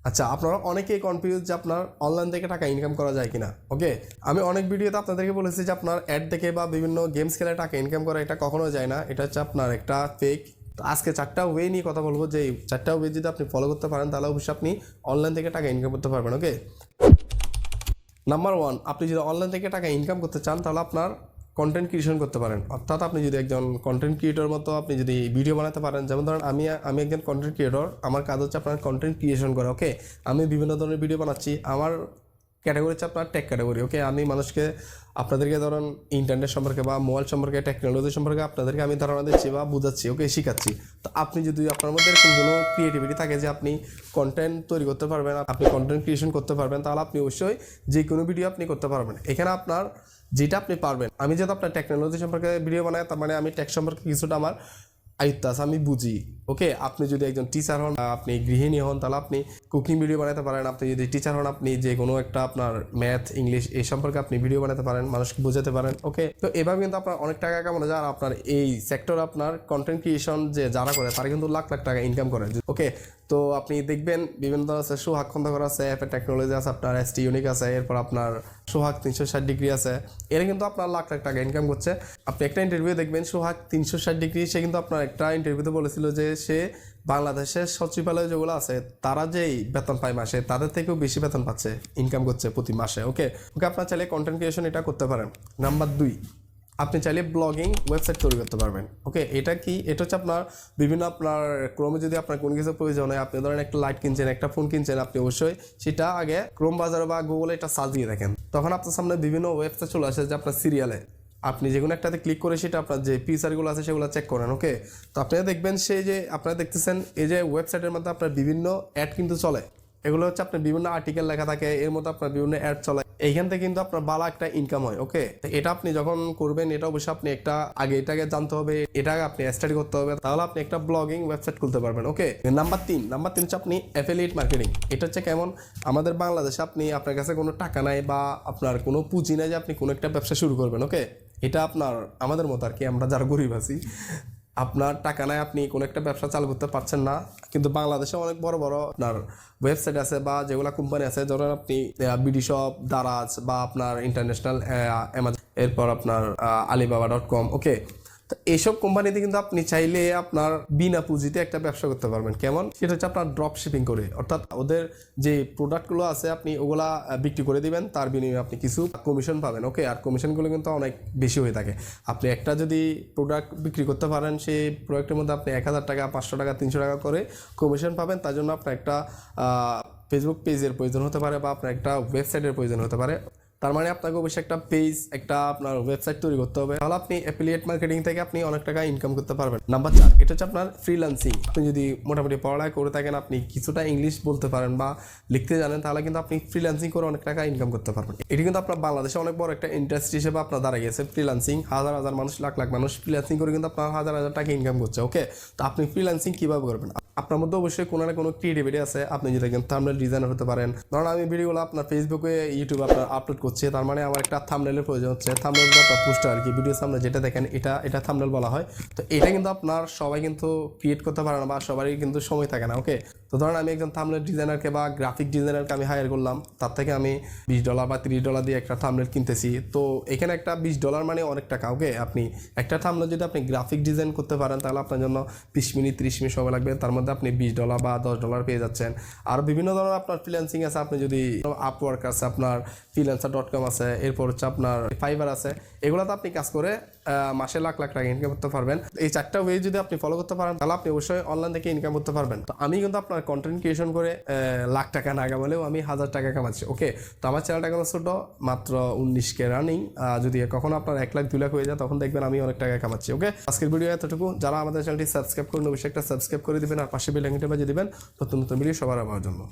আচ্ছা, আপনারা অনেকেই কনফিউজ যে আপনার অনলাইন থেকে টাকা ইনকাম করা যায় কিনা। ওকে, আমি অনেক ভিডিওতে আপনাদেরকে বলেছি যে আপনার অ্যাড দেখে বা বিভিন্ন গেমস খেলে টাকা ইনকাম করা এটা কখনো যায় না, এটা হচ্ছে আপনার একটা ফেক। তো আজকে 4টা ওয়ে নিয়ে কথা বলবো, যে 4টা ওয়ে যদি আপনি ফলো করতে পারেন তাহলে অবশ্যই আপনি অনলাইন থেকে টাকা ইনকাম করতে পারবেন। ওকে, নাম্বার 1, আপনি যদি অনলাইন থেকে টাকা ইনকাম করতে চান তাহলে আপনার কন্টেন্ট ক্রিয়েশন করতে পারেন। অর্থাৎ আপনি যদি একজন কন্টেন্ট ক্রিয়েটর মতো আপনি যদি ভিডিও বানাতে পারেন, যেমন ধরেন আমি একজন কন্টেন্ট ক্রিয়েটর, আমার কাজ হচ্ছে আপনার কন্টেন্ট ক্রিয়েশন করা। ওকে, আমি বিভিন্ন ধরনের ভিডিও বানাচ্ছি, আমার ক্যাটাগরি হচ্ছে আপনার টেক ক্যাটাগরি। ওকে, আমি মানুষকে আপনাদেরকে ধরেন ইন্টারনেট সম্পর্কে বা মোবাইল সম্পর্কে টেকনোলজি সম্পর্কে আপনাদেরকে আমি ধারণা দিচ্ছি বা বোঝাচ্ছি। ওকে, শিখাচ্ছি। তো আপনি যদি আপনার মধ্যে এরকম কোনো ক্রিয়েটিভিটি থাকে যে আপনি কন্টেন্ট তৈরি করতে পারবেন, আপনি কন্টেন্ট ক্রিয়েশন করতে পারবেন, তাহলে আপনি অবশ্যই যে কোনো ভিডিও আপনি করতে পারবেন। এখানে আপনার যেটা আপনি পারবেন, আমি যেহেতু আপনার টেকনোলজি সম্পর্কে ভিডিও বানাই, তার মানে আমি টেক সম্পর্কে কিছুটা আমার আয়ত্ত আছে, আমি বুঝি। ওকে, আপনি যদি একজন টিচার হন, আপনি গৃহিণী হন, তাহলে আপনি কুকিং ভিডিও বানাতে পারেন। আপনি যদি টিচার হন, আপনি যে কোনো একটা আপনার ম্যাথ, ইংলিশ এই সম্পর্কে আপনি ভিডিও বানাতে পারেন, মানুষকে বোঝাতে পারেন। ওকে, তো এভাবে কিন্তু আপনার অনেক টাকা কামানো যায়। আর আপনার এই সেক্টর আপনার কন্টেন্ট ক্রিয়েশন যে যারা করে তারা কিন্তু লাখ লাখ টাকা ইনকাম করে। ওকে, তো আপনি দেখবেন বিভিন্ন আছে, সোহাগ খন্দকার আছে, অ্যাপের টেকনোলজি আছে, আপনার এসটি ইউনিক আছে, এরপর আপনার সোহাগ 360 ডিগ্রি আছে। এরা কিন্তু আপনার লাখ লাখ টাকা ইনকাম করছে। আপনি একটা ইন্টারভিউ দেখবেন সোহাগ 360 ডিগ্রি, সে কিন্তু আপনার একটা ইন্টারভিউতে বলেছিল যে সে বাংলাদেশের সচিবালয় যেগুলো আছে তারা যেই বেতন পায় মাসে, তাদের থেকেও বেশি বেতন পাচ্ছে, ইনকাম করছে প্রতি মাসে। ওকে, আপনার চাইলে কন্টেন্ট ক্রিয়েশন এটা করতে পারেন। নাম্বার 2, আপনি চাইলে ব্লগিং ওয়েবসাইট তৈরি করতে পারবেন। ওকে, এটা কি? এটা হচ্ছে আপনার বিভিন্ন আপনার ক্রোমে যদি আপনার কোনো কিছু প্রয়োজন হয়, আপনি ধরেন একটা লাইট কিনছেন, একটা ফোন কিনছেন, আপনি অবশ্যই সেটা আগে ক্রোম বাজার বা গুগলে এটা সার্চ দিয়ে দেখেন। তখন আপনার সামনে বিভিন্ন ওয়েবসাইট চলে আসে যে আপনার সিরিয়ালে আপনি যে কোনো একটাতে ক্লিক করে সেটা আপনার যে ফিচারগুলো আছে সেগুলো চেক করেন। ওকে, তো আপনারা দেখবেন সেই যে আপনারা দেখতেছেন এই যে ওয়েবসাইটের মধ্যে আপনার বিভিন্ন অ্যাড কিন্তু চলে। এগুলো হচ্ছে আপনার বিভিন্ন আর্টিকেল লেখা থাকে, এর মধ্যে আপনার বিভিন্ন অ্যাড চলে, এইখান থেকে কিন্তু আপনার ভালো একটা ইনকাম হয়। ওকে, এটা আপনি যখন করবেন এটা অবশ্যই আপনি একটা আগে এটাকে জানতে হবে, এটা আপনি স্টাডি করতে হবে, তাহলে আপনি একটা ব্লগিং ওয়েবসাইট খুলতে পারবেন। ওকে, নাম্বার 3 হচ্ছে আপনি অ্যাফিলিয়েট মার্কেটিং। এটা হচ্ছে কেমন? আমাদের বাংলাদেশে আপনার কাছে কোনো টাকা নাই বা আপনার কোনো পুঁজি নাই যে আপনি কোনো একটা ব্যবসা শুরু করবেন। ওকে, এটা আপনার আমাদের মতো আর কি, আমরা যারা গরিব আছি, আপনার টাকা নাই, আপনি কোনো একটা ব্যবসা চালু করতে পারছেন না, কিন্তু বাংলাদেশে অনেক বড় বড় আপনার ওয়েবসাইট আছে বা যেগুলো কোম্পানি আছে, ধরেন আপনি বিডি শপ, দারাজ বা আপনার ইন্টারন্যাশনাল অ্যামাজন, এরপর আপনার alibaba.com। ওকে, তো এইসব কোম্পানিতে কিন্তু আপনি চাইলে আপনার বিনা পুঁজিতে একটা ব্যবসা করতে পারবেন। কেমন? সেটা হচ্ছে আপনার ড্রপ শিপিং করে, অর্থাৎ ওদের যে প্রোডাক্টগুলো আছে আপনি ওগুলা বিক্রি করে দিবেন, তার বিনিময়ে আপনি কিছু কমিশন পাবেন। ওকে, আর কমিশনগুলো কিন্তু অনেক বেশি হয়ে থাকে। আপনি একটা যদি প্রোডাক্ট বিক্রি করতে পারেন, সেই প্রোডাক্টের মধ্যে আপনি 1000 টাকা, 500 টাকা, 300 টাকা করে কমিশন পাবেন। তার জন্য আপনার একটা ফেসবুক পেজের প্রয়োজন হতে পারে বা আপনার একটা ওয়েবসাইটের প্রয়োজন হতে পারে। তার মানে আপনাকে অবশ্যই একটা পেজ, একটা আপনার ওয়েবসাইট তৈরি করতে হবে, তাহলে আপনি অ্যাফিলিয়েট মার্কেটিং থেকে আপনি অনেক টাকা ইনকাম করতে পারবেন। নাম্বার 4, এটা হচ্ছে আপনার ফ্রিল্যান্সিং। আপনি যদি মোটামুটি পড়ালেখা করে থাকেন, আপনি কিছুটা ইংলিশ বলতে পারেন বা লিখতে জানেন, তাহলে কিন্তু আপনি ফ্রিল্যান্সিং করে অনেক টাকা ইনকাম করতে পারবেন। এটি কিন্তু আপনার বাংলাদেশে অনেক বড় একটা ইন্ডাস্ট্রি হিসেবে আপনার দাঁড়িয়ে গেছে। ফ্রিল্যান্সিং হাজার হাজার মানুষ, লাখ লাখ মানুষ ফ্রিল্যান্সিং করে কিন্তু আপনার হাজার হাজার টাকা ইনকাম করছে। ওকে, তো আপনি ফ্রিল্যান্সিং কীভাবে করবেন? আপনার মধ্যে অবশ্যই কোনো না কোনো ক্রিয়েটিভিটি আছে। আপনি যদি একজন থাম্বনেল ডিজাইনার হতে পারেন, ধরুন আমি ভিডিওগুলো আপনার ফেসবুকে, ইউটিউবে আপনার আপলোড করছি, তার মানে আমার একটা থাম্বনেলের প্রয়োজন হচ্ছে। থাম্বনেল আপনার পোস্টার আর কি, ভিডিওর সামনে যেটা দেখেন এটা থাম্বনেল বলা হয়। তো এটা কিন্তু আপনার সবাই কিন্তু ক্রিয়েট করতে পারে না বা সবারই কিন্তু সময় থাকে না। ওকে, তো ধরুন আমি একজন থাম্বনেল ডিজাইনারকে বা গ্রাফিক ডিজাইনারকে আমি হায়ার করলাম, তার থেকে আমি $20 বা $30 দিয়ে একটা থাম্বনেল কিনতেছি। তো এখানে একটা $20 মানে অনেক টাকা। ওকে, আপনি একটা থাম্বনেল যদি আপনি গ্রাফিক ডিজাইন করতে পারেন, তাহলে আপনার জন্য 20 মিনিট 30 মিনিট সময় লাগবে, তার মধ্যে আপনি $20 বা $10 পেয়ে যাচ্ছেন। আর বিভিন্ন ধরনের আপনার ফ্রিল্যান্সিং আছে, আপনি যদি আপওয়ার্ক আছে, আপনার freelancer.com আছে, এরপর হচ্ছে আপনার ফাইবার আছে, এগুলোতে আপনি কাজ করে মাসে লাখ লাখ টাকা ইনকাম করতে পারবেন। এই 4টা ওয়ে যদি আপনি ফলো করতে পারেন, তাহলে আপনি অবশ্যই অনলাইন থেকে ইনকাম করতে পারবেন। তো আমি কিন্তু আপনার কন্টেন্ট ক্রিয়েশন করে লাখ টাকা না কামালেও আমি 1000 টাকা কামাচ্ছি। ওকে, তো আমার চ্যানেলটা কেন ছোটো, মাত্র 19K রানিং। যদি কখনো আপনার 1 লাখ 2 লাখ হয়ে যায়, তখন দেখবেন আমি অনেক টাকা কামাচ্ছি। ওকে, আজকের ভিডিও এতটুকু। যারা আমাদের চ্যানেলটি সাবস্ক্রাইব করুন, অবশ্যই একটা সাবস্ক্রাইব করে দিবেন, আর পাশে বেল আইকনটি বাজিয়ে দিবেন নতুন নতুন ভিডিও সবার আমার জন্য।